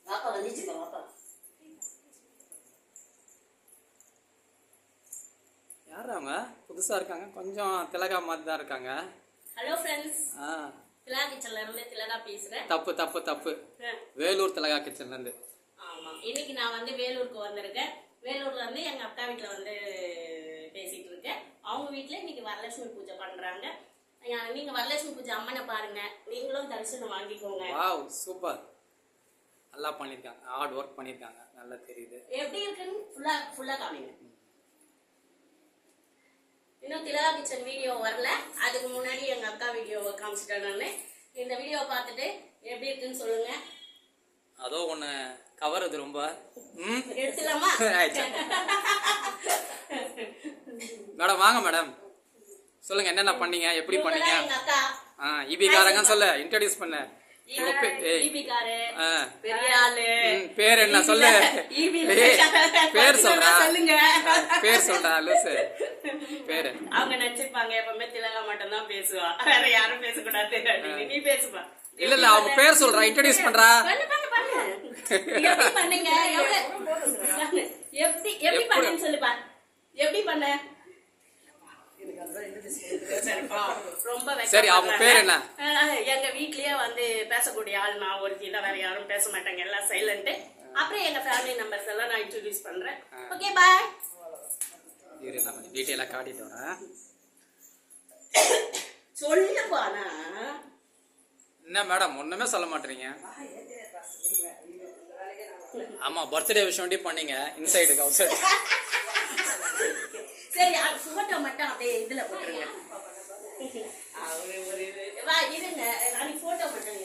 வாப்பா வந்துச்சுப்பா வாப்பா. யார் அவங்க புதுசாக இருக்காங்க, கொஞ்சம் திலகா மாதிரி தான் இருக்காங்க. ஹலோ ஃப்ரெண்ட்ஸ், திலகா கிச்சன்ல இருந்து திலகா பேசுறேன். தப்பு தப்பு தப்பு, வேலூர் திலகா கிச்சன்ல இருந்து. ஆமா, இன்னைக்கு நான் வந்து வேலூருக்கு வந்திருக்கேன். வேலூர்ல இருந்து எங்க அக்கா வீட்டுல வந்து பேசிட்டு இருக்கேன். அவங்க வீட்டுல இன்னைக்கு வரலட்சுமி பூஜை பண்றாங்க. நீங்க வரலட்சுமி பூஜை அம்மனை பாருங்க, நீங்களும் தரிசனம் வாங்கிக்கோங்க. வாவ், சூப்பர், நல்லா பண்ணிருக்காங்க, ஹார்ட் ஒர்க் பண்ணிருக்காங்க, நல்லா தெரியுது. எப்படி இருக்குன்னு ஃபுல்லா காமிங்க. இன்னும் திலகா கிச்சன் வீடியோ வரல, அதுக்கு முன்னாடி எங்க அக்கா வீடியோவை காமிச்சிட்டேன் நான். இந்த வீடியோவை பார்த்துட்டு எப்படி இருக்குன்னு சொல்லுங்க. அதோ ஒன்று கவருது ரொம்ப. எடுத்துலாமா? மேடம் வாங்க மேடம், சொல்லுங்க என்னென்ன பண்ணீங்க, எப்படி பண்ணீங்க? எங்க அக்கா இபி காரங்க சொல்ல இன்ட்ரோடியூஸ் பண்ண. பேர் என்ன சொல்லு, பேர் சொல்றா, பேர் சொல்றா லூசு பேரு. அவங்க நினைச்சிருப்பாங்க எப்பவுமே திலகா மட்டும் தான் பேசுவா, வேற யாரும் பேசக்கூடாது. நீ பேசுவா. இல்ல இல்ல, அவங்க பேர் சொல்றா, இன்ட்ரோடியூஸ் பண்றா. எப்படி பண்ணீங்க, எப்படி பண்ணேன்னு சொல்லுப்பா. எப்படி பண்ண? ரொம்ப சரி, அவங்க பேர் என்ன? எங்க வீட்லயே வந்து பேசக்கூடிய ஆள் நான் ஒருத்தி தான், வேற யாரும் பேச மாட்டாங்க, எல்லாம் சைலண்ட். அப்புறம் எங்க ஃபேமிலி மெம்பர்ஸ் எல்லாம் நான் இன்ட்ரோடியூஸ் பண்றேன். Okay bye. இரு, நான் கொஞ்சம் டீடைலா காட்டிட்டு வரேன். சொல்லுப்பா. என்ன மேடம் ஒண்ணுமே சொல்ல மாட்டீங்க? ஆமா, பர்த்டே விஷ் வேண்டி பண்ணீங்க, இன்சைடுக்கு அவுட் சைடு. சரி, அது போட்டோ மட்டும் அப்படியே இதுல போட்டுருங்க. வா இருங்க, நான் போட்டோ மட்டும்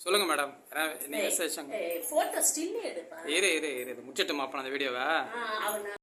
சொல்லுங்க மேடம், நீங்க விசேஷம் போட்டோ ஸ்டில் எடுப்பா. இரு இரு இரு, முடிச்சிட்டுமா அப்ப அந்த வீடியோவை?